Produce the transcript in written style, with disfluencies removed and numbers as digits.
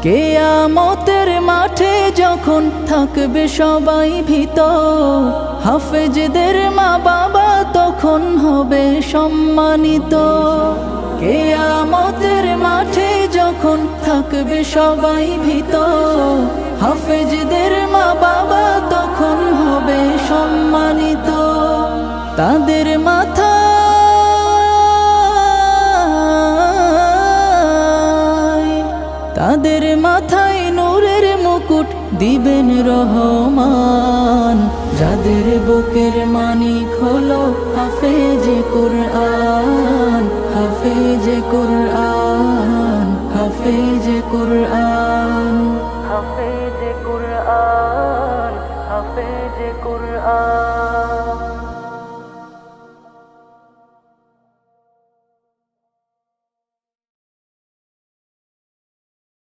কিয়ামতের মাঠে যখন থাকবে সবাই ভীত, হাফেজদের মা বাবা তখন হবে সম্মানিত। কিয়ামতের মাঠে যখন থাকবে সবাই ভীত, হাফেজদের মা বাবা তখন হবে সম্মানিত। তাদের মাথায় নূরের মুকুট দিবেন রহমান, যাদের বুকের মানিক হলো হাফেজে কুরআন, হাফেজে কুরআন, হাফেজে কুরআন।